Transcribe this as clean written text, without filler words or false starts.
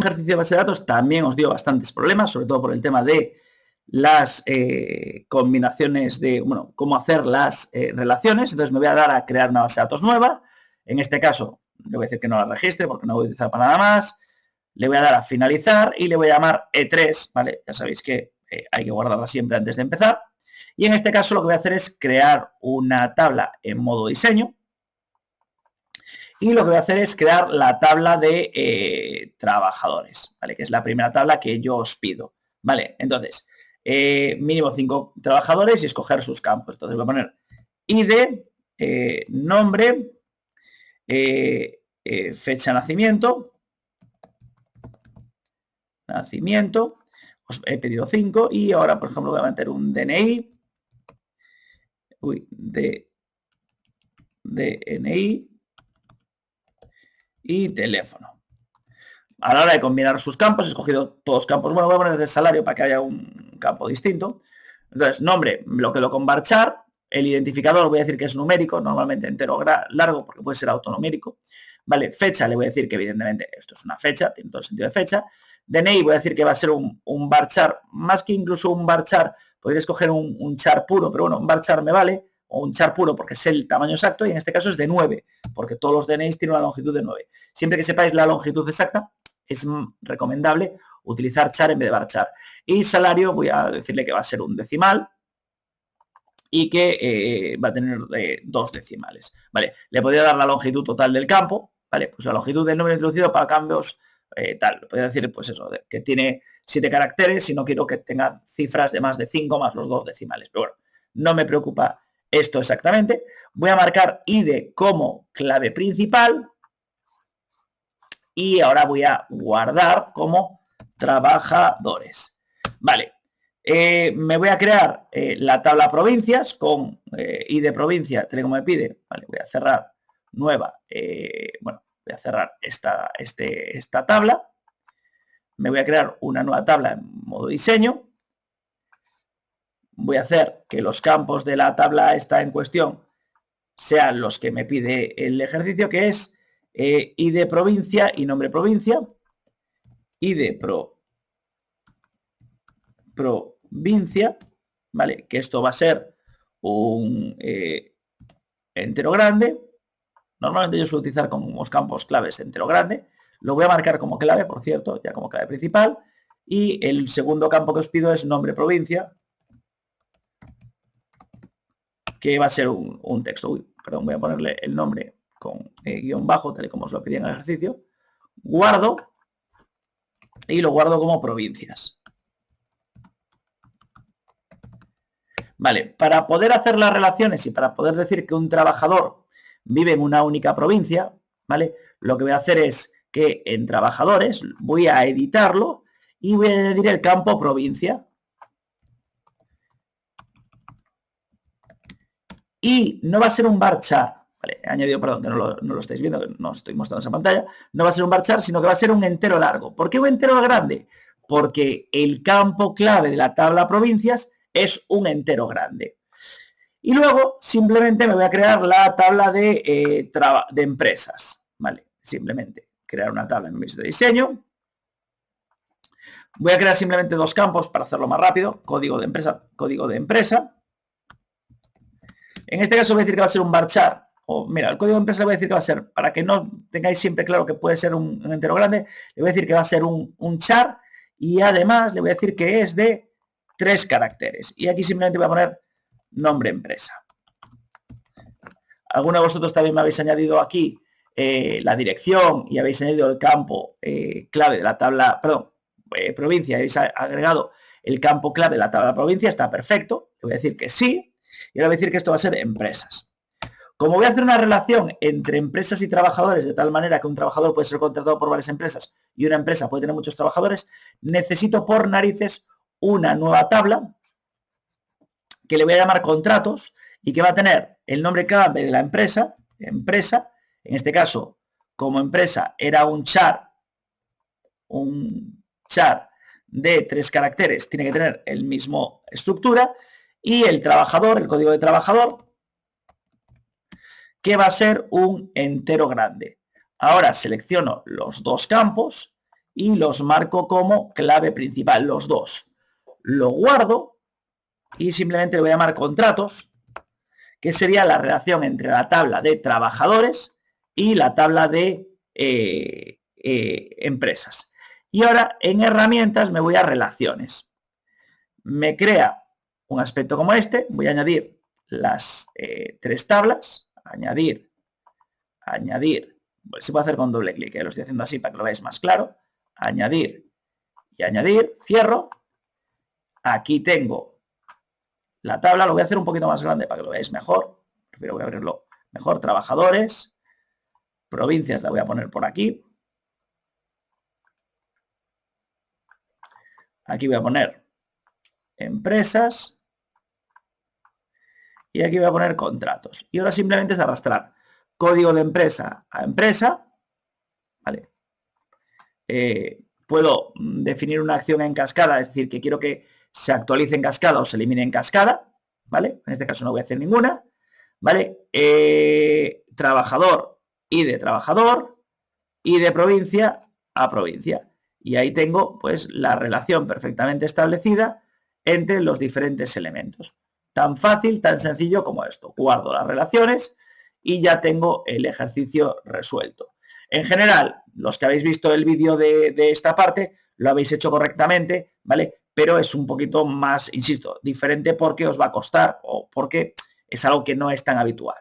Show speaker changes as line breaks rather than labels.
ejercicio de base de datos también os dio bastantes problemas, sobre todo por el tema de las combinaciones de, bueno, cómo hacer las relaciones. Entonces me voy a dar a crear una base de datos nueva. En este caso, le voy a decir que no la registre porque no voy a utilizar para nada más. Le voy a dar a finalizar y le voy a llamar E3, ¿vale? Ya sabéis que hay que guardarla siempre antes de empezar. Y en este caso lo que voy a hacer es crear una tabla en modo diseño. Y lo que voy a hacer es crear la tabla de trabajadores, ¿vale? Que es la primera tabla que yo os pido, ¿vale? Entonces, mínimo 5 trabajadores y escoger sus campos. Entonces voy a poner ID, nombre, fecha de nacimiento, os he pedido 5 y ahora, por ejemplo, voy a meter un DNI, DNI y teléfono. A la hora de combinar sus campos, he escogido todos campos. Bueno, voy a poner el salario para que haya un campo distinto. Entonces, nombre, lo quedo con varchar. El identificador voy a decir que es numérico, normalmente entero largo, porque puede ser autonumérico. Vale, fecha le voy a decir que evidentemente esto es una fecha, tiene todo el sentido de fecha. DNI voy a decir que va a ser un varchar, más que incluso un varchar, podría escoger un char puro, pero bueno, un varchar me vale, o un char puro porque es el tamaño exacto, y en este caso es de 9, porque todos los DNIs tienen una longitud de 9. Siempre que sepáis la longitud exacta, es recomendable utilizar char en vez de varchar. Y salario voy a decirle que va a ser un decimal y que va a tener 2 decimales. Vale, le podría dar la longitud total del campo, vale, pues la longitud del número introducido para cambios tal. Podría decir, pues eso, que tiene 7 caracteres y no quiero que tenga cifras de más de 5 más los 2 decimales. Pero bueno, no me preocupa esto exactamente. Voy a marcar ID como clave principal. Y ahora voy a guardar como trabajadores. Vale, me voy a crear la tabla provincias con ID provincia, tal y como me pide. Vale, voy a cerrar nueva. Bueno, voy a cerrar esta tabla. Me voy a crear una nueva tabla en modo diseño. Voy a hacer que los campos de la tabla esta en cuestión sean los que me pide el ejercicio, que es ID provincia y nombre provincia, ID provincia, ¿vale? Que esto va a ser un entero grande. Normalmente yo suelo utilizar como campos claves entero grande. Lo voy a marcar como clave, por cierto, ya como clave principal. Y el segundo campo que os pido es nombre provincia, que va a ser un texto. Uy, perdón, voy a ponerle el nombre con guión bajo, tal y como os lo pedí en el ejercicio. Guardo y lo guardo como provincias. Vale, para poder hacer las relaciones y para poder decir que un trabajador vive en una única provincia, ¿vale? Lo que voy a hacer es que en trabajadores voy a editarlo y voy a añadir el campo provincia. Y no va a ser un varchar. Vale, he añadido, perdón, que no lo estáis viendo, que no estoy mostrando esa pantalla. No va a ser un varchar, sino que va a ser un entero largo. ¿Por qué un entero grande? Porque el campo clave de la tabla provincias es un entero grande. Y luego simplemente me voy a crear la tabla de empresas. Vale, simplemente crear una tabla en mi de diseño. Voy a crear simplemente 2 campos para hacerlo más rápido. Código de empresa, código de empresa. En este caso voy a decir que va a ser un varchar. O mira, el código de empresa le voy a decir que va a ser, para que no tengáis siempre claro que puede ser un entero grande, le voy a decir que va a ser un char y además le voy a decir que es de 3 caracteres. Y aquí simplemente voy a poner nombre empresa. Algunos de vosotros también me habéis añadido aquí la dirección y habéis añadido el campo clave de la tabla, perdón, provincia, habéis agregado el campo clave de la tabla provincia, está perfecto. Le voy a decir que sí y ahora voy a decir que esto va a ser empresas. Como voy a hacer una relación entre empresas y trabajadores de tal manera que un trabajador puede ser contratado por varias empresas y una empresa puede tener muchos trabajadores, necesito por narices una nueva tabla que le voy a llamar contratos y que va a tener el nombre clave de la empresa, en este caso, como empresa era un char de 3 caracteres, tiene que tener el mismo estructura, y el trabajador, el código de trabajador, que va a ser un entero grande. Ahora selecciono los 2 campos y los marco como clave principal, los dos. Lo guardo y simplemente le voy a llamar contratos, que sería la relación entre la tabla de trabajadores y la tabla de empresas. Y ahora en herramientas me voy a relaciones. Me crea un aspecto como este, voy a añadir las tres tablas, añadir, se puede hacer con doble clic, lo estoy haciendo así para que lo veáis más claro, añadir y añadir, cierro, aquí tengo la tabla, lo voy a hacer un poquito más grande para que lo veáis mejor, pero voy a abrirlo mejor, trabajadores, provincias la voy a poner por aquí, aquí voy a poner empresas, y aquí voy a poner contratos. Y ahora simplemente es arrastrar código de empresa a empresa, ¿vale? Puedo definir una acción en cascada, es decir, que quiero que se actualice en cascada o se elimine en cascada, ¿vale? En este caso no voy a hacer ninguna, ¿vale? Trabajador y de provincia a provincia. Y ahí tengo, pues, la relación perfectamente establecida entre los diferentes elementos. Tan fácil, tan sencillo como esto. Guardo las relaciones y ya tengo el ejercicio resuelto. En general, los que habéis visto el vídeo de esta parte, lo habéis hecho correctamente, ¿vale? Pero es un poquito más, insisto, diferente porque os va a costar o porque es algo que no es tan habitual.